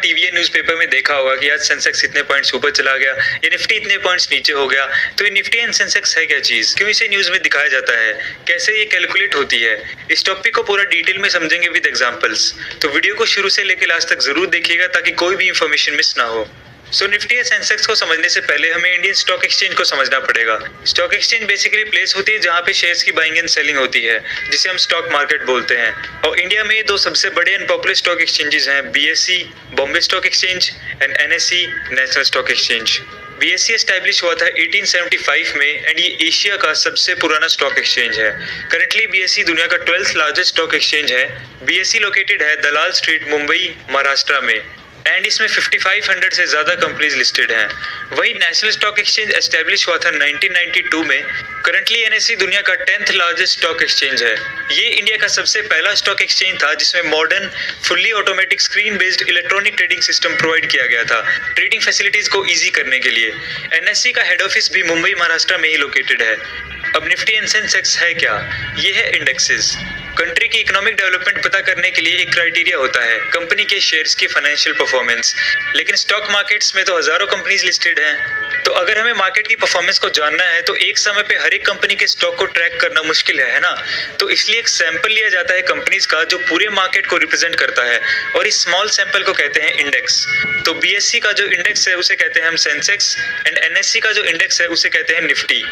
TV या newspaper में देखा होगा कि आज सेंसेक्स इतने पॉइंट्स ऊपर चला गया या निफ्टी इतने पॉइंट्स नीचे हो गया। तो ये निफ्टी एंड सेंसेक्स है क्या चीज़, क्यों इसे न्यूज़ में दिखाया जाता है, कैसे ये कैलकुलेट होती है, इस टॉपिक को पूरा डिटेल में समझेंगे विद एग्जांपल्स। तो वीडियो को शुरू से लेकर लास्ट तक जरूर देखिएगा ताकि कोई भी इंफॉर्मेशन मिस ना हो। निफ्टी या सेंसेक्स को समझने से पहले हमें इंडियन स्टॉक एक्सचेंज को समझना पड़ेगा। स्टॉक एक्सचेंज बेसिकली प्लेस होती है जहाँ पे शेयर्स की बाइंग एंड सेलिंग होती है, जिसे हम स्टॉक मार्केट बोलते हैं। और इंडिया में दो सबसे बड़े एंड पॉपुलर स्टॉक एक्सचेंजेस हैं, BSE Bombay stock exchange and NSE national stock exchange. BSE establish हुआ था 1875 में एंड ये एशिया का सबसे पुराना स्टॉक एक्सचेंज है। करंटली बीएसई दुनिया का 12th लार्जेस्ट स्टॉक एक्सचेंज है। बीएसई लोकेटेड है दलाल स्ट्रीट, मुंबई, महाराष्ट्र में एंड इसमें 5500 से ज्यादा कंपनीज लिस्टेड हैं। वही नेशनल स्टॉक एक्सचेंज एस्टैब्लिश हुआ था 1992 में। करंटली एनएसई दुनिया का 10th लार्जेस्ट स्टॉक एक्सचेंज है। ये इंडिया का सबसे पहला स्टॉक एक्सचेंज था जिसमें modern fully automatic screen based electronic trading system provide किया गया था ट्रेडिंग फैसिलिटीज को इजी करने के लिए। एनएसई का हेड ऑफिस भी मुंबई, महाराष्ट्र में ही लोकेटेड है। अब निफ्टी एंड सेंसेक्स है क्या? ये है इंडेक्सेस। कंट्री की इकोनॉमिक डेवलपमेंट पता करने के लिए एक क्राइटेरिया होता है कंपनी के शेयर्स की फाइनेंशियल परफॉर्मेंस। लेकिन स्टॉक मार्केट्स में तो हजारों कंपनीज लिस्टेड हैं। तो अगर हमें मार्केट की परफॉर्मेंस को जानना है तो एक समय पे हर एक कंपनी के स्टॉक को ट्रैक करना मुश्किल है ना। तो इसलिए एक सैंपल लिया जाता है कंपनीज का जो पूरे मार्केट को रिप्रेजेंट करता है और इस स्मॉल सैंपल को कहते हैं इंडेक्स। तो बीएसई का जो इंडेक्स है उसे कहते हैं हम सेंसेक्स एंड एनएसई का जो इंडेक्स है उसे कहते हैं निफ्टी।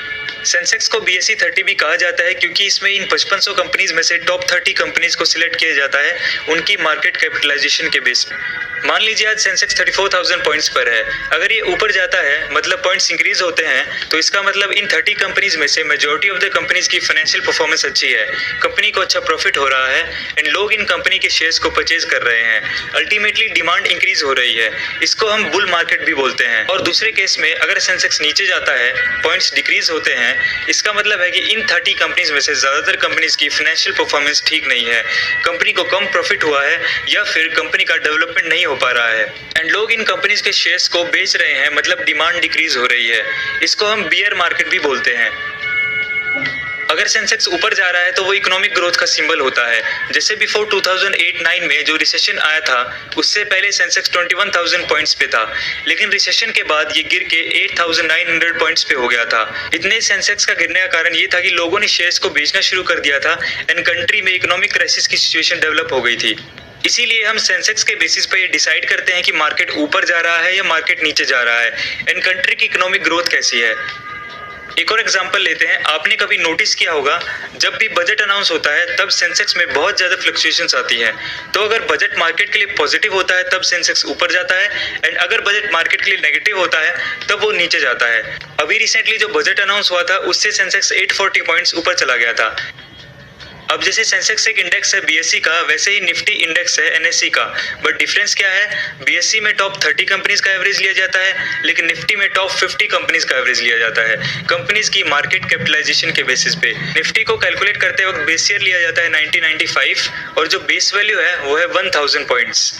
सेंसेक्स को बीएसई 30 भी कहा जाता है क्योंकि इसमें इन 5500 कंपनीज में से टॉप 30 कंपनीज को सिलेक्ट किया जाता है उनकी मार्केट कैपिटलाइजेशन के बेस पे। मान लीजिए आज सेंसेक्स 34,000 पॉइंट्स पर है। अगर ये ऊपर जाता है मतलब पॉइंट्स इंक्रीज होते हैं तो इसका मतलब इन 30 कंपनीज में से मेजॉरिटी ऑफ द कंपनीज की फाइनेंशियल परफॉर्मेंस अच्छी है, कंपनी को अच्छा प्रॉफिट हो रहा है एंड लोग इन कंपनी के शेयर्स को परचेज कर रहे हैं। अल्टीमेटली डिमांड इंक्रीज हो रही है, इसको हम बुल मार्केट भी बोलते हैं। और दूसरे केस में अगर सेंसेक्स नीचे जाता है, पॉइंट्स डिक्रीज होते हैं, इसका मतलब है कि इन 30 कंपनीज में से ज्यादातर कंपनीज की फाइनेंशियल परफॉर्मेंस ठीक नहीं है, कंपनी को कम प्रॉफिट हुआ है या फिर कंपनी का डेवलपमेंट नहीं हो पा रहा है एंड लोग इन कंपनीज के शेयर्स को बेच रहे हैं, मतलब डिमांड डिक्रीज हो रही है। इसको हम बियर मार्केट भी बोलते हैं। अगर सेंसेक्स ऊपर जा रहा है तो वो इकोनॉमिक ग्रोथ का सिंबल होता है। जैसे बिफोर 2008-9 में जो रिसेशन आया था उससे पहले सेंसेक्स 21,000 पॉइंट्स पे था, लेकिन रिसेशन के बाद ये गिर के 8,900 पॉइंट्स पे हो गया था। इतने सेंसेक्स का गिरने का कारण ये था कि लोगों ने शेयर्स को बेचना शुरू कर दिया था एंड कंट्री में इकोनॉमिक क्राइसिस की सिचुएशन डेवलप हो गई थी। इसीलिए हम सेंसेक्स के बेसिस पर ये डिसाइड करते हैं कि मार्केट ऊपर जा रहा है या मार्केट नीचे जा रहा है एंड कंट्री की इकोनॉमिक ग्रोथ कैसी है। एक और एग्जांपल लेते हैं। आपने कभी नोटिस किया होगा जब भी बजट अनाउंस होता है तब सेंसेक्स में बहुत ज्यादा फ्लक्चुएशंस आती हैं। तो अगर बजट मार्केट के लिए पॉजिटिव होता है तब सेंसेक्स ऊपर जाता है एंड अगर बजट मार्केट के लिए नेगेटिव होता है तब वो नीचे जाता है। अभी रिसेंटली जो बजट अनाउंस हुआ था उससे सेंसेक्स 840 पॉइंट्स ऊपर चला गया था। अब जैसे सेंसेक्स एक इंडेक्स है बीएसई का, वैसे ही निफ्टी इंडेक्स है एनएसई का। बट डिफरेंस क्या है, बीएसई में टॉप 30 कंपनीज का एवरेज लिया जाता है लेकिन निफ्टी में टॉप 50 कंपनीज का एवरेज लिया जाता है कंपनीज की मार्केट कैपिटलाइजेशन के बेसिस पे। निफ्टी को कैलकुलेट करते वक्त बेस ईयर लिया जाता है 1995 और जो बेस वैल्यू है वो है 1000 पॉइंट्स।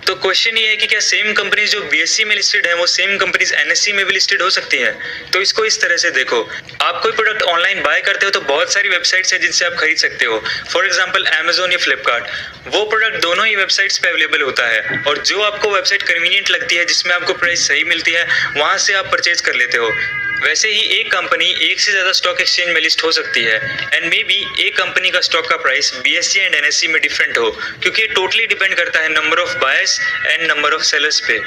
तो क्वेश्चन ये है कि क्या सेम कंपनीज जो बीएसई में लिस्टेड है वो सेम कंपनीज एनएसई में भी लिस्टेड हो सकती हैं? तो इसको इस तरह से देखो, आप कोई प्रोडक्ट ऑनलाइन बाय करते हो तो बहुत सारी वेबसाइट्स है जिनसे आप खरीद सकते हो। फॉर एग्जांपल अमेजोन या फ्लिपकार्ट, वो प्रोडक्ट दोनों ही वेबसाइट्स पे अवेलेबल होता है और जो आपको वेबसाइट कन्वीनियंट लगती है, जिसमें आपको प्राइस सही मिलती है, वहां से आप परचेज कर लेते हो। वैसे ही एक कंपनी एक से ज्यादा स्टॉक एक्सचेंज में लिस्ट हो सकती है एंड मे बी एक कंपनी का स्टॉक का प्राइस बीएसई एंड एनएसई में डिफरेंट हो, क्योंकि ये टोटली डिपेंड करता है number of buyers and number of sellers पे।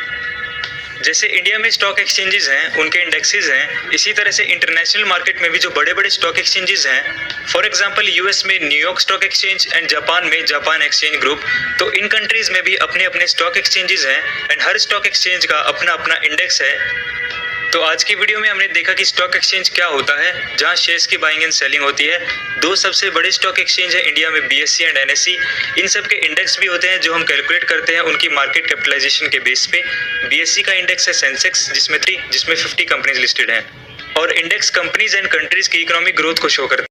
जैसे इंडिया में स्टॉक एक्सचेंजेस हैं, उनके इंडेक्सेस हैं, इसी तरह से इंटरनेशनल मार्केट में भी जो बड़े बड़े स्टॉक एक्सचेंजेस हैं, फॉर एग्जांपल यूएस में New York stock exchange and Japan में जापान एक्सचेंज ग्रुप, तो इन कंट्रीज में भी अपने अपने स्टॉक एक्सचेंजेस हैं एंड हर स्टॉक एक्सचेंज का अपना अपना इंडेक्स है। तो आज की वीडियो में हमने देखा कि स्टॉक एक्सचेंज क्या होता है, जहां शेयर्स की बाइंग एंड सेलिंग होती है। दो सबसे बड़े स्टॉक एक्सचेंज है इंडिया में, बीएसई एंड एनएसई। इन सब के इंडेक्स भी होते हैं जो हम कैलकुलेट करते हैं उनकी मार्केट कैपिटलाइजेशन के बेस पे। बीएसई का इंडेक्स है सेंसेक्स जिसमें 50 कंपनीज लिस्टेड हैं और इंडेक्स कंपनीज एंड कंट्रीज की इकोनॉमिक ग्रोथ को शो करता है।